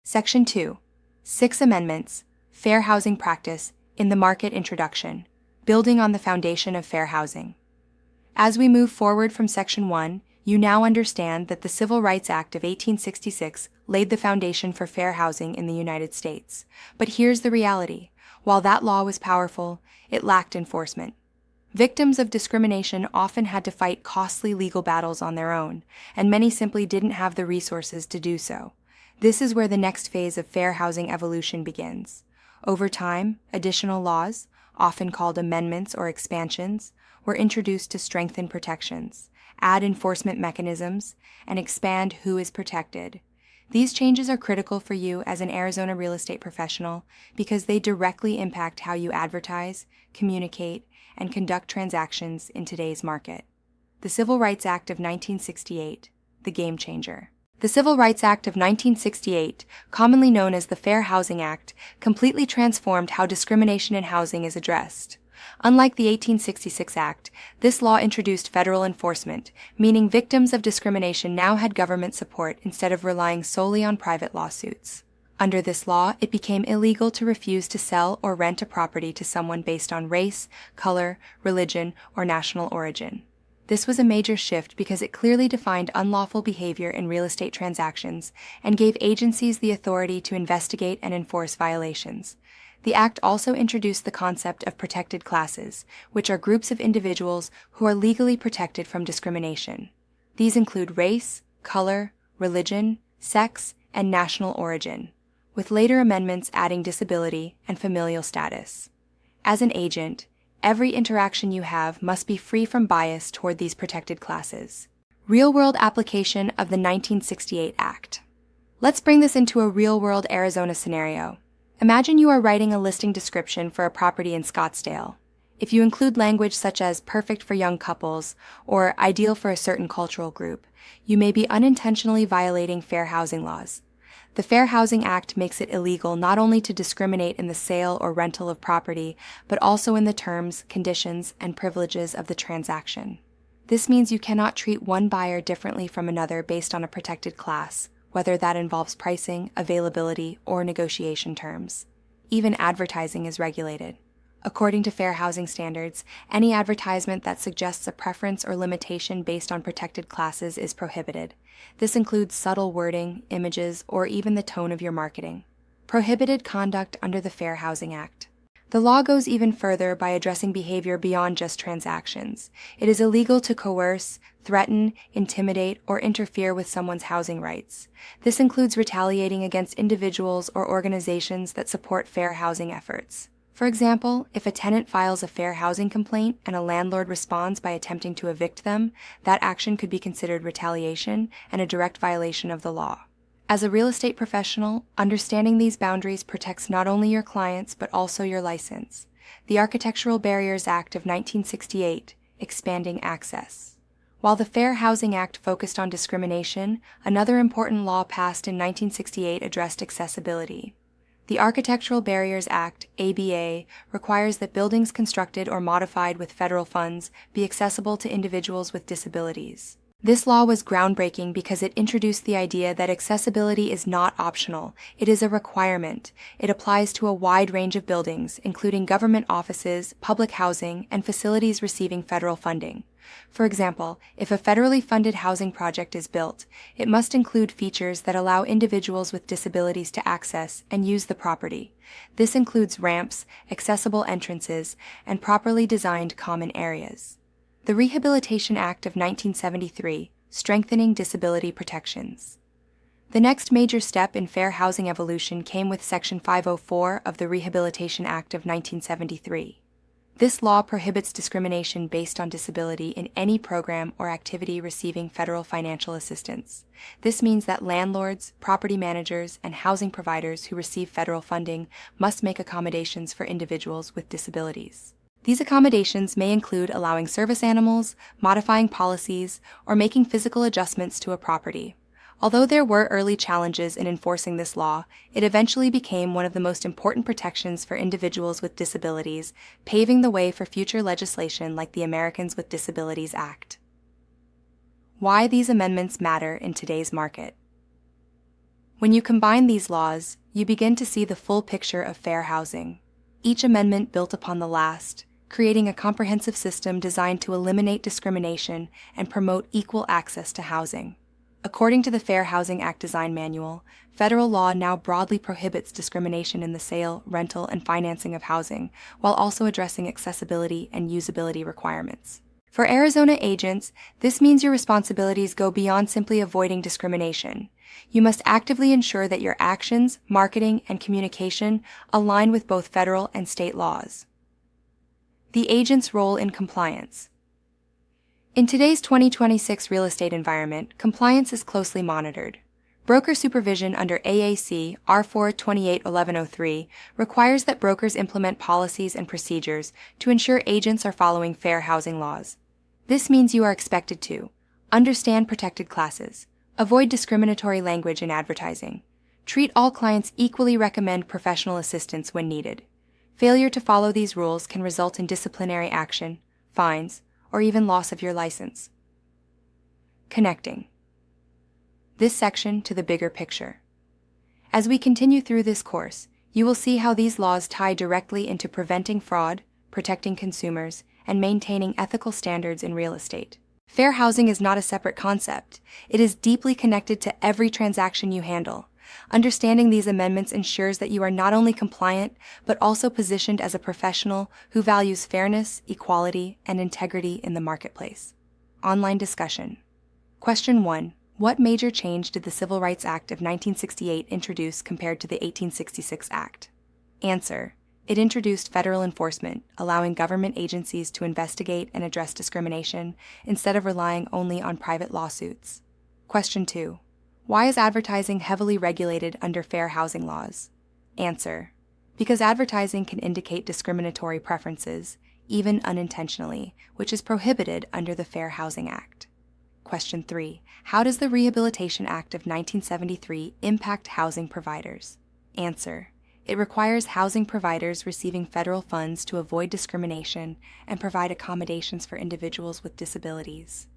Section 2. 6 Amendments. Fair Housing Practice in the Market Introduction. Building on the foundation of fair housing. As we move forward from Section 1, you now understand that the Civil Rights Act of 1866 laid the foundation for fair housing in the United States. But here's the reality. While that law was powerful, it lacked enforcement. Victims of discrimination often had to fight costly legal battles on their own, and many simply didn't have the resources to do so. This is where the next phase of fair housing evolution begins. Over time, additional laws, often called amendments or expansions, were introduced to strengthen protections, add enforcement mechanisms, and expand who is protected. These changes are critical for you as an Arizona real estate professional because they directly impact how you advertise, communicate, and conduct transactions in today's market. The Civil Rights Act of 1968, the game changer. The Civil Rights Act of 1968, commonly known as the Fair Housing Act, completely transformed how discrimination in housing is addressed. Unlike the 1866 Act, this law introduced federal enforcement, meaning victims of discrimination now had government support instead of relying solely on private lawsuits. Under this law, it became illegal to refuse to sell or rent a property to someone based on race, color, religion, or national origin. This was a major shift because it clearly defined unlawful behavior in real estate transactions and gave agencies the authority to investigate and enforce violations. The act also introduced the concept of protected classes, which are groups of individuals who are legally protected from discrimination. These include race, color, religion, sex, and national origin, with later amendments adding disability and familial status. As an agent, every interaction you have must be free from bias toward these protected classes. Real-world application of the 1968 Act. Let's bring this into a real-world Arizona scenario. Imagine you are writing a listing description for a property in Scottsdale. If you include language such as perfect for young couples or ideal for a certain cultural group, you may be unintentionally violating fair housing laws. The Fair Housing Act makes it illegal not only to discriminate in the sale or rental of property, but also in the terms, conditions, and privileges of the transaction. This means you cannot treat one buyer differently from another based on a protected class, whether that involves pricing, availability, or negotiation terms. Even advertising is regulated. According to fair housing standards, any advertisement that suggests a preference or limitation based on protected classes is prohibited. This includes subtle wording, images, or even the tone of your marketing. Prohibited conduct under the Fair Housing Act. The law goes even further by addressing behavior beyond just transactions. It is illegal to coerce, threaten, intimidate, or interfere with someone's housing rights. This includes retaliating against individuals or organizations that support fair housing efforts. For example, if a tenant files a fair housing complaint and a landlord responds by attempting to evict them, that action could be considered retaliation and a direct violation of the law. As a real estate professional, understanding these boundaries protects not only your clients but also your license. The Architectural Barriers Act of 1968, expanding access. While the Fair Housing Act focused on discrimination, another important law passed in 1968 addressed accessibility. The Architectural Barriers Act, ABA, requires that buildings constructed or modified with federal funds be accessible to individuals with disabilities. This law was groundbreaking because it introduced the idea that accessibility is not optional, it is a requirement. It applies to a wide range of buildings, including government offices, public housing, and facilities receiving federal funding. For example, if a federally funded housing project is built, it must include features that allow individuals with disabilities to access and use the property. This includes ramps, accessible entrances, and properly designed common areas. The Rehabilitation Act of 1973, strengthening disability protections. The next major step in fair housing evolution came with Section 504 of the Rehabilitation Act of 1973. This law prohibits discrimination based on disability in any program or activity receiving federal financial assistance. This means that landlords, property managers, and housing providers who receive federal funding must make accommodations for individuals with disabilities. These accommodations may include allowing service animals, modifying policies, or making physical adjustments to a property. Although there were early challenges in enforcing this law, it eventually became one of the most important protections for individuals with disabilities, paving the way for future legislation like the Americans with Disabilities Act. Why these amendments matter in today's market. When you combine these laws, you begin to see the full picture of fair housing. Each amendment built upon the last, creating a comprehensive system designed to eliminate discrimination and promote equal access to housing. According to the Fair Housing Act Design Manual, federal law now broadly prohibits discrimination in the sale, rental, and financing of housing, while also addressing accessibility and usability requirements. For Arizona agents, this means your responsibilities go beyond simply avoiding discrimination. You must actively ensure that your actions, marketing, and communication align with both federal and state laws. The agent's role in compliance. In today's 2026 real estate environment, compliance is closely monitored. Broker supervision under AAC R4 281103 requires that brokers implement policies and procedures to ensure agents are following fair housing laws. This means you are expected to understand protected classes, avoid discriminatory language in advertising, treat all clients equally, recommend professional assistance when needed. Failure to follow these rules can result in disciplinary action, fines, or even loss of your license. Connecting this section to the bigger picture. As we continue through this course, you will see how these laws tie directly into preventing fraud, protecting consumers, and maintaining ethical standards in real estate. Fair housing is not a separate concept. It is deeply connected to every transaction you handle. Understanding these amendments ensures that you are not only compliant, but also positioned as a professional who values fairness, equality, and integrity in the marketplace. Online discussion. Question 1. What major change did the Civil Rights Act of 1968 introduce compared to the 1866 Act? Answer. It introduced federal enforcement, allowing government agencies to investigate and address discrimination instead of relying only on private lawsuits. Question 2. Why is advertising heavily regulated under fair housing laws? Answer. Because advertising can indicate discriminatory preferences, even unintentionally, which is prohibited under the Fair Housing Act. Question 3. How does the Rehabilitation Act of 1973 impact housing providers? Answer. It requires housing providers receiving federal funds to avoid discrimination and provide accommodations for individuals with disabilities.